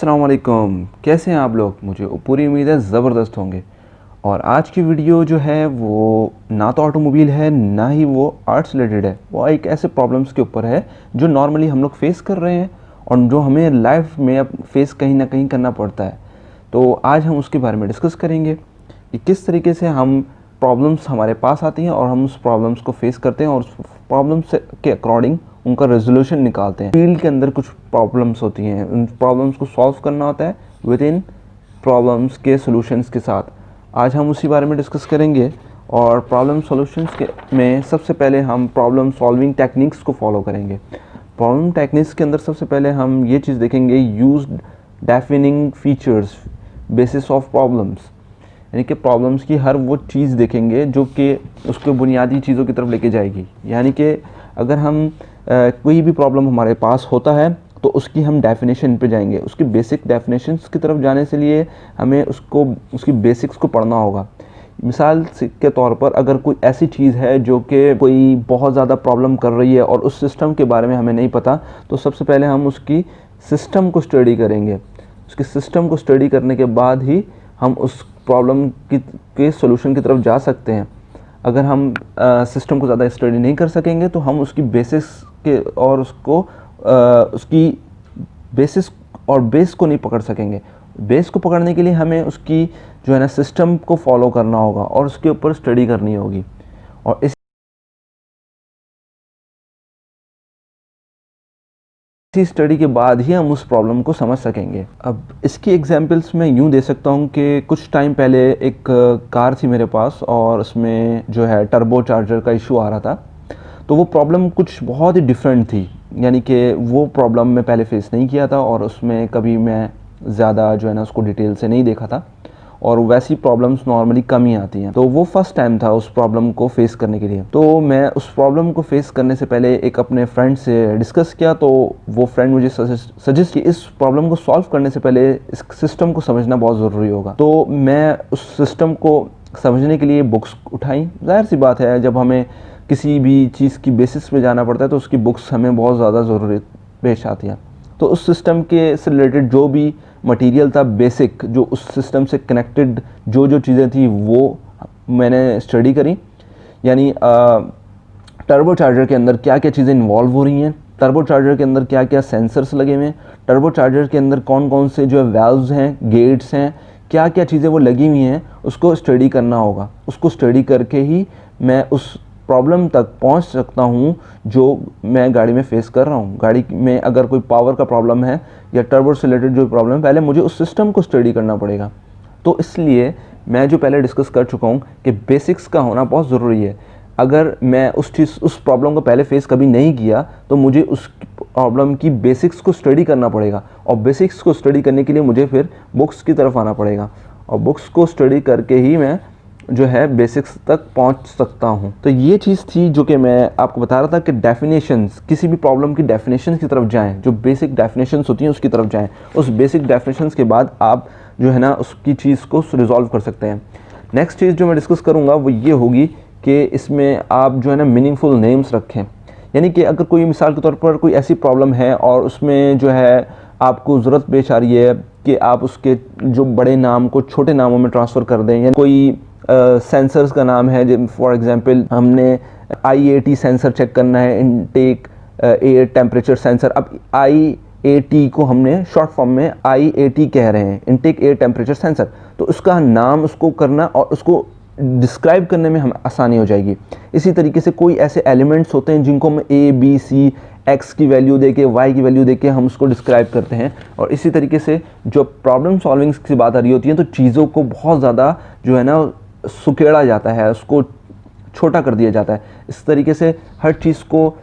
अस्सलाम वालेकुम, कैसे हैं आप लोग। मुझे पूरी उम्मीद है ज़बरदस्त होंगे। और आज की वीडियो जो है वो ना तो ऑटोमोबाइल है ना ही वो आर्ट्स रिलेटेड है। वो एक ऐसे प्रॉब्लम्स के ऊपर है जो नॉर्मली हम लोग फेस कर रहे हैं और जो हमें लाइफ में अब फेस कहीं ना कहीं करना पड़ता है। तो आज हम उसके बारे में डिस्कस करेंगे कि किस तरीके से हम प्रॉब्लम्स हमारे पास आती हैं और हम उस प्रॉब्लम्स को फेस करते हैं और उस प्रॉब्लम्स के अकॉर्डिंग उनका रेजोल्यूशन निकालते हैं। फील्ड के अंदर कुछ प्रॉब्लम्स होती हैं, उन प्रॉब्लम्स को सॉल्व करना होता है विद इन प्रॉब्लम्स के सॉल्यूशंस के साथ। आज हम उसी बारे में डिस्कस करेंगे। और प्रॉब्लम सॉल्यूशंस के में सबसे पहले हम प्रॉब्लम सॉल्विंग टेक्निक्स को फॉलो करेंगे। प्रॉब्लम टेक्निक्स के अंदर सबसे पहले हम ये चीज़ देखेंगे, use defining features basis of problems, यानी कि प्रॉब्लम्स की हर वो चीज़ देखेंगे जो कि उसको बुनियादी चीज़ों की तरफ लेके जाएगी। यानी कि अगर हम कोई भी प्रॉब्लम हमारे पास होता है तो उसकी हम डेफिनेशन पे जाएंगे। उसकी बेसिक डेफिनेशंस की तरफ जाने से लिए हमें उसकी बेसिक्स को पढ़ना होगा। मिसाल के तौर पर अगर कोई ऐसी चीज़ है जो कि कोई बहुत ज़्यादा प्रॉब्लम कर रही है और उस सिस्टम के बारे में हमें नहीं पता, तो सबसे पहले हम उसकी सिस्टम को स्टडी करेंगे। उसके सिस्टम को स्टडी करने के बाद ही हम उस प्रॉब्लम के सॉल्यूशन की तरफ जा सकते हैं। अगर हम सिस्टम को ज़्यादा स्टडी नहीं कर सकेंगे तो हम उसकी बेसिक्स के और उसकी बेसिस और बेस को नहीं पकड़ सकेंगे। बेस को पकड़ने के लिए हमें उसकी जो है ना सिस्टम को फॉलो करना होगा और उसके ऊपर स्टडी करनी होगी। और इसी स्टडी के बाद ही हम उस प्रॉब्लम को समझ सकेंगे। अब इसकी एग्जांपल्स मैं यूँ दे सकता हूँ कि कुछ टाइम पहले एक कार थी मेरे पास और उसमें जो है टर्बो चार्जर का इशू आ रहा था। तो वो प्रॉब्लम कुछ बहुत ही डिफरेंट थी, यानी कि वो प्रॉब्लम मैं पहले फेस नहीं किया था और उसमें कभी मैं ज़्यादा जो है ना उसको डिटेल से नहीं देखा था और वैसी प्रॉब्लम्स नॉर्मली कम ही आती हैं। तो वो फर्स्ट टाइम था उस प्रॉब्लम को फेस करने के लिए। तो मैं उस प्रॉब्लम को फेस करने से पहले एक अपने फ्रेंड से डिस्कस किया। तो वो फ्रेंड मुझे सजेस्ट कि इस प्रॉब्लम को सॉल्व करने से पहले इस सिस्टम को समझना बहुत ज़रूरी होगा। तो मैं उस सिस्टम को समझने के लिए बुक्स उठाई। जाहिर सी बात है, जब हमें किसी भी चीज़ की बेसिस पे जाना पड़ता है तो उसकी बुक्स हमें बहुत ज़्यादा ज़रूरत पेश आती है। तो उस सिस्टम के से रिलेटेड जो भी मटेरियल था, बेसिक जो उस सिस्टम से कनेक्टेड जो चीज़ें थी वो मैंने स्टडी करी। यानी टर्बो चार्जर के अंदर क्या क्या चीज़ें इन्वॉल्व हो रही हैं, टर्बो चार्जर के अंदर क्या क्या सेंसर्स लगे हुए हैं, टर्बो चार्जर के अंदर कौन कौन से जो है वाल्व्स हैं, गेट्स हैं, क्या क्या चीज़ें वो लगी हुई हैं, उसको स्टडी करना होगा। उसको स्टडी करके ही मैं उस प्रॉब्लम तक पहुंच सकता हूं जो मैं गाड़ी में फेस कर रहा हूं। गाड़ी में अगर कोई पावर का प्रॉब्लम है या टर्बो से रिलेटेड जो प्रॉब्लम है, पहले मुझे उस सिस्टम को स्टडी करना पड़ेगा। तो इसलिए मैं जो पहले डिस्कस कर चुका हूं कि बेसिक्स का होना बहुत ज़रूरी है। अगर मैं उस प्रॉब्लम को पहले फेस कभी नहीं किया तो मुझे उस प्रॉब्लम की बेसिक्स को स्टडी करना पड़ेगा और बेसिक्स को स्टडी करने के लिए मुझे फिर बुक्स की तरफ आना पड़ेगा और बुक्स को स्टडी करके ही मैं जो है बेसिक्स तक पहुंच सकता हूं। तो ये चीज़ थी जो कि मैं आपको बता रहा था कि डेफिनेशंस, किसी भी प्रॉब्लम की डेफिनेशंस की तरफ जाएं, जो बेसिक डेफिनेशंस होती हैं उसकी तरफ जाएं। उस बेसिक डेफिनेशंस के बाद आप जो है ना उसकी चीज़ को रिजॉल्व कर सकते हैं। नेक्स्ट चीज़ जो मैं डिस्कस करूँगा वो ये होगी कि इसमें आप जो है ना मीनिंगफुल नेम्स रखें। यानी कि अगर कोई मिसाल के तौर पर कोई ऐसी प्रॉब्लम है और उसमें जो है आपको ज़रूरत पेश आ रही है कि आप उसके जो बड़े नाम को छोटे नामों में ट्रांसफ़र कर दें, या कोई सेंसर्स का नाम है, फॉर एग्जांपल हमने IAT सेंसर चेक करना है, इनटेक एयर टेम्परेचर सेंसर। अब IAT को हमने शॉर्ट फॉर्म में IAT कह रहे हैं, इनटेक एयर टेम्परेचर सेंसर। तो उसका नाम उसको करना और उसको डिस्क्राइब करने में हमें आसानी हो जाएगी। इसी तरीके से कोई ऐसे एलिमेंट्स होते हैं जिनको हम A, B, C, X की वैल्यू देके, Y की वैल्यू देके हम उसको डिस्क्राइब करते हैं। और इसी तरीके से जो प्रॉब्लम सॉल्विंग की बात आ रही होती है तो चीज़ों को बहुत ज़्यादा जो है ना सुकेड़ा जाता है, उसको छोटा कर दिया जाता है। इस तरीके से हर चीज़ को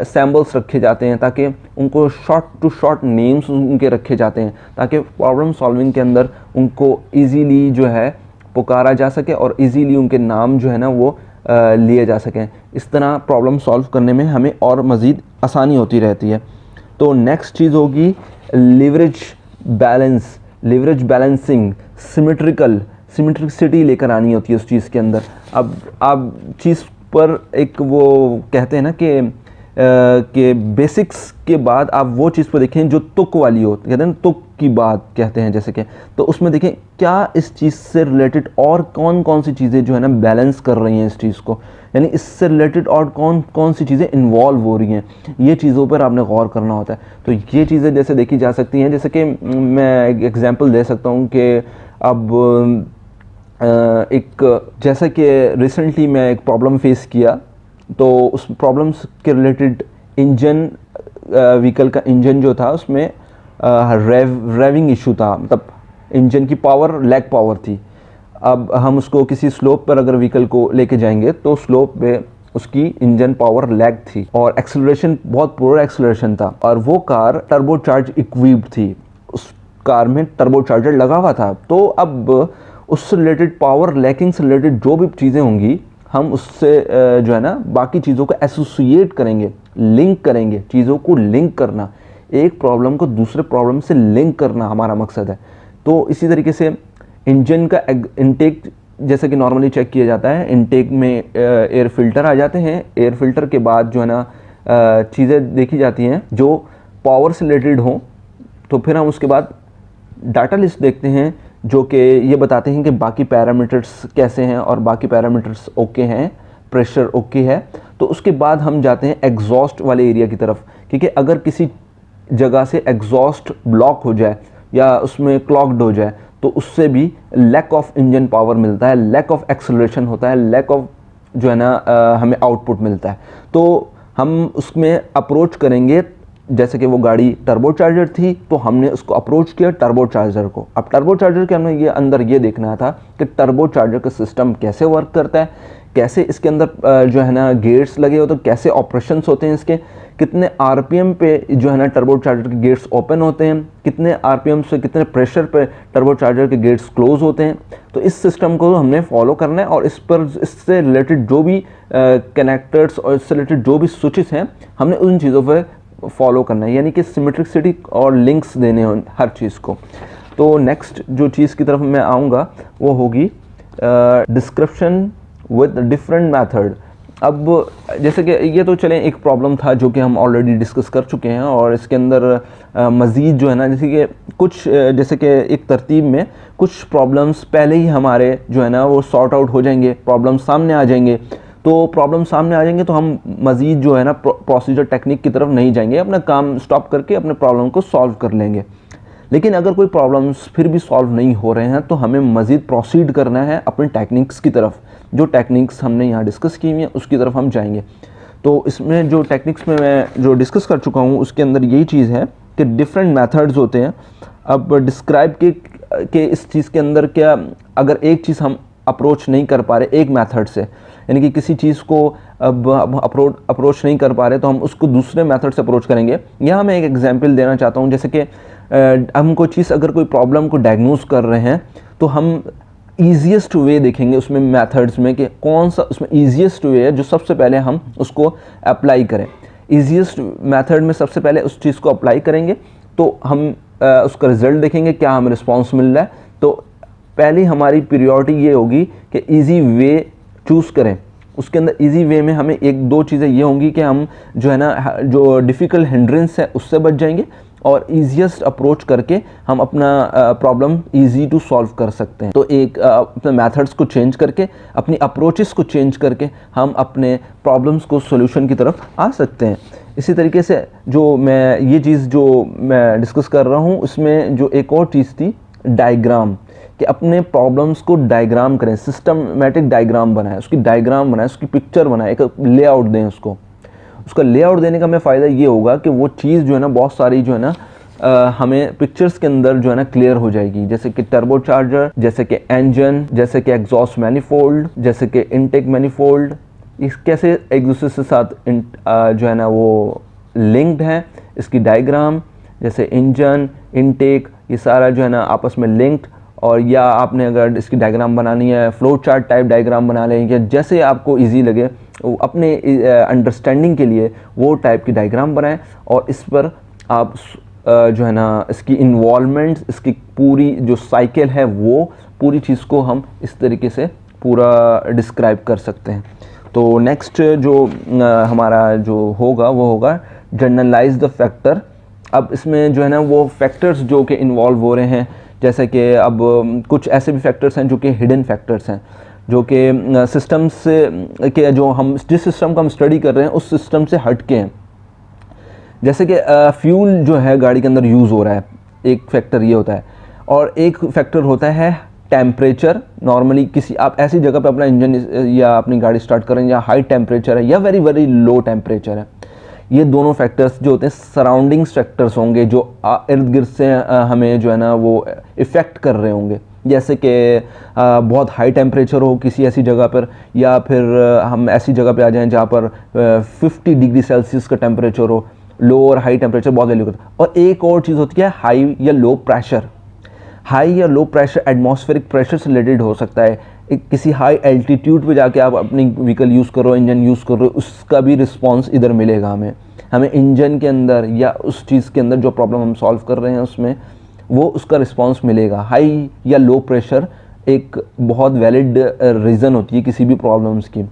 सैम्बल्स रखे जाते हैं ताकि उनको शॉर्ट टू शॉर्ट नेम्स उनके रखे जाते हैं ताकि प्रॉब्लम सॉल्विंग के अंदर उनको ईजीली जो है पुकारा जा सके और ईजीली उनके नाम जो है ना वो लिए जा सकें। इस तरह प्रॉब्लम सॉल्व करने में हमें और मज़ीद आसानी होती रहती है। तो नेक्स्ट चीज़ होगी लिवरेज बैलेंसिंग, सिमेट्रिसिटी लेकर आनी होती है उस चीज़ के अंदर। अब आप चीज़ पर एक वो कहते हैं ना कि के बेसिक्स के बाद आप वो चीज़ को देखें जो तुक वाली हो, कहते हैं ना तुक की बात कहते हैं जैसे कि, तो उसमें देखें क्या इस चीज़ से रिलेटेड और कौन कौन सी चीज़ें जो है ना बैलेंस कर रही हैं इस चीज़ को, यानी इससे रिलेटेड और कौन कौन सी चीज़ें इन्वॉल्व हो रही हैं, ये चीज़ों पर आपने गौर करना होता है। तो ये चीज़ें जैसे देखी जा सकती हैं, जैसे कि मैं एक एग्जांपल दे सकता हूँ कि अब एक जैसा कि रिसेंटली मैं एक प्रॉब्लम फेस किया, तो उस प्रॉब्लम्स के रिलेटेड इंजन, व्हीकल का इंजन जो था उसमें रेविंग इशू था, मतलब इंजन की पावर लैग पावर थी। अब हम उसको किसी स्लोप पर अगर व्हीकल को लेके जाएंगे तो स्लोप पे उसकी इंजन पावर लैग थी और एक्सेलरेशन बहुत पुअर एक्सेलरेशन था, और वो कार टर्बो चार्ज इक्विप्ड थी, उस कार में टर्बो चार्जर लगा हुआ था। तो अब उससे रिलेटेड पावर लैकिंग से रिलेटेड जो भी चीज़ें होंगी हम उससे जो है ना बाकी चीज़ों को एसोसिएट करेंगे, लिंक करेंगे, चीज़ों को लिंक करना, एक प्रॉब्लम को दूसरे प्रॉब्लम से लिंक करना हमारा मकसद है। तो इसी तरीके से इंजन का इनटेक जैसे कि नॉर्मली चेक किया जाता है, इनटेक में एयर फिल्टर आ जाते हैं, एयर फिल्टर के बाद जो है ना चीज़ें देखी जाती हैं जो पावर से रिलेटेड हों, तो फिर हम उसके बाद डाटा लिस्ट देखते हैं जो कि ये बताते हैं कि बाकी पैरामीटर्स कैसे हैं और बाकी पैरामीटर्स ओके हैं, प्रेशर ओके है। तो उसके बाद हम जाते हैं एग्जॉस्ट वाले एरिया की तरफ, क्योंकि अगर किसी जगह से एग्जॉस्ट ब्लॉक हो जाए या उसमें क्लॉग्ड हो जाए तो उससे भी लैक ऑफ इंजन पावर मिलता है, लैक ऑफ एक्सेलरेशन होता है, लैक ऑफ जो है ना हमें आउटपुट मिलता है। तो हम उसमें अप्रोच करेंगे, जैसे कि वो गाड़ी टर्बो चार्जर थी तो हमने उसको अप्रोच किया टर्बो चार्जर को। अब टर्बो चार्जर के हमें ये अंदर ये देखना था कि टर्बो चार्जर का सिस्टम कैसे वर्क करता है, कैसे इसके अंदर जो है ना गेट्स लगे होते हैं, कैसे ऑपरेशंस होते हैं इसके, कितने आरपीएम पे जो है ना टर्बो चार्जर के गेट्स ओपन होते हैं, कितने आरपीएम से कितने प्रेशर पे टर्बो चार्जर के गेट्स क्लोज होते हैं। तो इस सिस्टम को हमने फॉलो करना है और इस पर इससे रिलेटेड जो भी कनेक्टर्स और इससे रिलेटेड जो भी स्विचेस हैं हमने उन चीज़ों पर फॉलो करना है, यानी कि सिमेट्रिसिटी और लिंक्स देने हैं हर चीज़ को। तो नेक्स्ट जो चीज़ की तरफ मैं आऊँगा वो होगी डिस्क्रिप्शन विद डिफरेंट मेथड। अब जैसे कि ये तो चलें एक प्रॉब्लम था जो कि हम ऑलरेडी डिस्कस कर चुके हैं, और इसके अंदर मज़ीद जो है ना जैसे कि कुछ जैसे कि एक तरतीब में कुछ प्रॉब्लम्स पहले ही हमारे जो है ना वो सॉर्ट आउट हो जाएंगे, प्रॉब्लम सामने आ जाएंगे। तो प्रॉब्लम सामने आ जाएंगे तो हम मज़ीद जो है ना प्रोसीजर टेक्निक की तरफ नहीं जाएंगे, अपना काम स्टॉप करके अपने प्रॉब्लम को सॉल्व कर लेंगे। लेकिन अगर कोई प्रॉब्लम्स फिर भी सॉल्व नहीं हो रहे हैं तो हमें मज़ीद प्रोसीड करना है अपने टेक्निक्स की तरफ, जो टेक्निक्स हमने यहाँ डिस्कस की हुई हैं उसकी तरफ हम जाएंगे। तो इसमें जो टेक्निक्स में मैं जो डिस्कस कर चुका हूँ उसके अंदर यही चीज़ है कि डिफरेंट मेथड्स होते हैं। अब डिस्क्राइब के इस चीज़ के अंदर क्या, अगर एक चीज़ हम अप्रोच नहीं कर पा रहे एक मेथड से, यानी कि किसी चीज़ को अब अप्रोच नहीं कर पा रहे तो हम उसको दूसरे मेथड से अप्रोच करेंगे। यहाँ मैं एक एग्जांपल देना चाहता हूँ, जैसे कि हम कोई चीज़ अगर कोई प्रॉब्लम को डायग्नोस कर रहे हैं तो हम ईजीएस्ट वे देखेंगे उसमें मेथड्स में कि कौन सा उसमें ईजीएस्ट वे है जो सबसे पहले हम उसको अप्लाई करें। ईजीएस्ट मेथड में सबसे पहले उस चीज़ को अप्लाई करेंगे तो हम उसका रिज़ल्ट देखेंगे, क्या हमें रिस्पॉन्स मिल रहा है। तो पहली हमारी प्रायोरिटी ये होगी कि ईजी वे चूज़ करें। उसके अंदर इजी वे में हमें एक दो चीज़ें ये होंगी कि हम जो है ना जो डिफ़िकल्ट हिंड्रेंस है उससे बच जाएंगे और ईजीएस्ट अप्रोच करके हम अपना प्रॉब्लम इजी टू सॉल्व कर सकते हैं। तो एक अपने मेथड्स को चेंज करके, अपनी अप्रोचेस को चेंज करके हम अपने प्रॉब्लम्स को सॉल्यूशन की तरफ आ सकते हैं। इसी तरीके से जो मैं ये चीज़ जो मैं डिस्कस कर रहा हूँ उसमें जो एक और चीज़ थी डायग्राम, कि अपने प्रॉब्लम्स को डायग्राम करें, सिस्टमेटिक डायग्राम बनाएं, उसकी डायग्राम बनाएं, उसकी पिक्चर बनाएं, एक लेआउट दें उसको। उसका लेआउट देने का हमें फ़ायदा ये होगा कि वो चीज़ जो है ना बहुत सारी जो है ना हमें पिक्चर्स के अंदर जो है ना क्लियर हो जाएगी, जैसे कि टर्बो चार्जर, जैसे कि इंजन, जैसे कि एग्जॉस्ट मैनिफोल्ड, जैसे कि इनटेक मैनिफोल्ड, इस कैसे एक दूसरे के साथ जो है ना वो लिंक्ड है, इसकी डायग्राम, जैसे इंजन, इनटेक, ये सारा जो है ना आपस में लिंक्ड। और या आपने अगर इसकी डायग्राम बनानी है फ्लो चार्ट टाइप डायग्राम बना लें, या जैसे आपको इजी लगे वो अपने अंडरस्टैंडिंग के लिए वो टाइप की डायग्राम बनाएं और इस पर आप जो है ना इसकी इन्वॉल्वमेंट, इसकी पूरी जो साइकिल है वो पूरी चीज़ को हम इस तरीके से पूरा डिस्क्राइब कर सकते हैं। तो नेक्स्ट जो हमारा जो होगा वो होगा जनरलाइज द फैक्टर। अब इसमें जो है ना वो फैक्टर्स जो कि इन्वॉल्व हो रहे हैं, जैसे कि अब कुछ ऐसे भी फैक्टर्स हैं जो कि हिडन फैक्टर्स हैं, जो कि सिस्टम से के जो हम जिस सिस्टम का हम स्टडी कर रहे हैं उस सिस्टम से हट के हैं। जैसे कि फ्यूल जो है गाड़ी के अंदर यूज़ हो रहा है, एक फैक्टर ये होता है, और एक फैक्टर होता है टेम्परेचर। नॉर्मली किसी आप ऐसी जगह पे अपना इंजन या अपनी गाड़ी स्टार्ट करें या हाई टेम्परेचर है या वेरी वेरी लो टेम्परेचर है, ये दोनों फैक्टर्स जो होते हैं सराउंडिंग्स फैक्टर्स होंगे जो इर्द गिर्द से हमें जो है ना वो इफ़ेक्ट कर रहे होंगे। जैसे कि बहुत हाई टेम्परेचर हो किसी ऐसी जगह पर, या फिर हम ऐसी जगह पे आ जाएं जहाँ पर 50 डिग्री सेल्सियस का टेम्परेचर हो, लो और हाई टेम्परेचर बहुत वैल्यू करता है। और एक और चीज़ होती है हाई या लो प्रेशर। हाई या लो प्रेशर एटमॉस्फेरिक प्रेशर से रिलेटेड हो सकता है। किसी हाई एल्टीट्यूड पे जाके आप अपनी व्हीकल यूज़ कर रहे हो, इंजन यूज़ कर रहे हो, उसका भी रिस्पांस इधर मिलेगा हमें इंजन के अंदर या उस चीज़ के अंदर जो प्रॉब्लम हम सॉल्व कर रहे हैं उसमें वो उसका रिस्पांस मिलेगा। हाई या लो प्रेशर एक बहुत वैलिड रीज़न होती है किसी भी प्रॉब्लम्स की।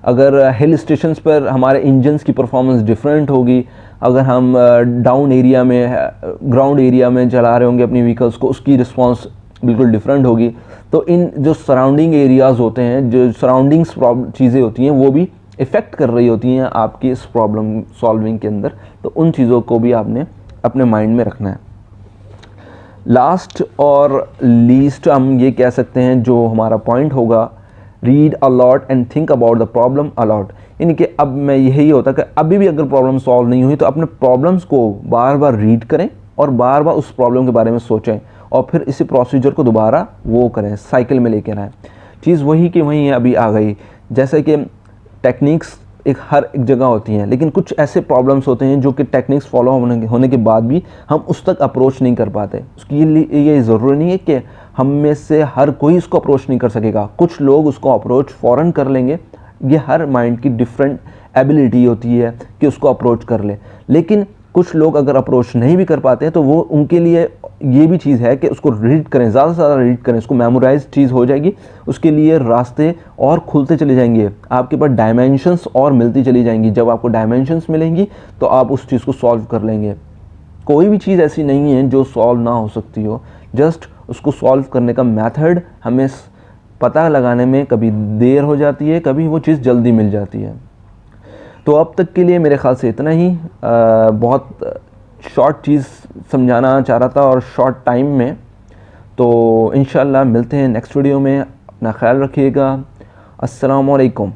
अगर हिल स्टेशंस पर हमारे इंजन्स की परफॉर्मेंस डिफरेंट होगी, अगर हम डाउन एरिया में ग्राउंड एरिया में चला रहे होंगे अपनी व्हीकल्स को, उसकी रिस्पांस बिल्कुल डिफरेंट होगी। तो इन जो सराउंडिंग एरियाज़ होते हैं, जो सराउंडिंग्स चीज़ें होती हैं, वो भी इफ़ेक्ट कर रही होती हैं आपकी इस प्रॉब्लम सॉल्विंग के अंदर। तो उन चीज़ों को भी आपने अपने माइंड में रखना है। लास्ट और लीस्ट हम ये कह सकते हैं जो हमारा पॉइंट होगा, read a lot and think about the problem a lot. यानी कि अब मैं यही होता कि अभी भी अगर प्रॉब्लम सॉल्व नहीं हुई तो अपने प्रॉब्लम्स को बार बार रीड करें और बार बार उस प्रॉब्लम के बारे में सोचें और फिर इसी प्रोसीजर को दोबारा वो करें, साइकिल में लेकर आएँ। चीज़ वही कि वहीं अभी आ गई, जैसे कि टेक्निक्स हर एक जगह होती हैं, लेकिन कुछ ऐसे प्रॉब्लम्स होते हैं जो कि टेक्निक्स फॉलो होने के बाद भी हम उस तक अप्रोच नहीं कर पाते। उसके लिए ये ज़रूरी नहीं है कि हम में से हर कोई उसको अप्रोच नहीं कर सकेगा। कुछ लोग उसको अप्रोच फ़ौरन कर लेंगे, ये हर माइंड की डिफरेंट एबिलिटी होती है कि उसको अप्रोच कर ले। लेकिन कुछ लोग अगर अप्रोच नहीं भी कर पाते हैं तो वो उनके लिए ये भी चीज़ है कि उसको रीड करें, ज़्यादा से ज़्यादा रीड करें, उसको मेमोराइज चीज़ हो जाएगी, उसके लिए रास्ते और खुलते चले जाएंगे, आपके पास डायमेंशंस और मिलती चली जाएंगी। जब आपको डायमेंशंस मिलेंगी तो आप उस चीज़ को सॉल्व कर लेंगे। कोई भी चीज़ ऐसी नहीं है जो सॉल्व ना हो सकती हो, जस्ट उसको सॉल्व करने का मेथड हमें पता लगाने में कभी देर हो जाती है, कभी वो चीज़ जल्दी मिल जाती है। तो अब तक के लिए मेरे ख़्याल से इतना ही। बहुत शॉर्ट चीज़ समझाना चाह रहा था और शॉर्ट टाइम में। तो इंशाल्लाह मिलते हैं नेक्स्ट वीडियो में। अपना ख्याल रखिएगा। अस्सलामु अलैकुम।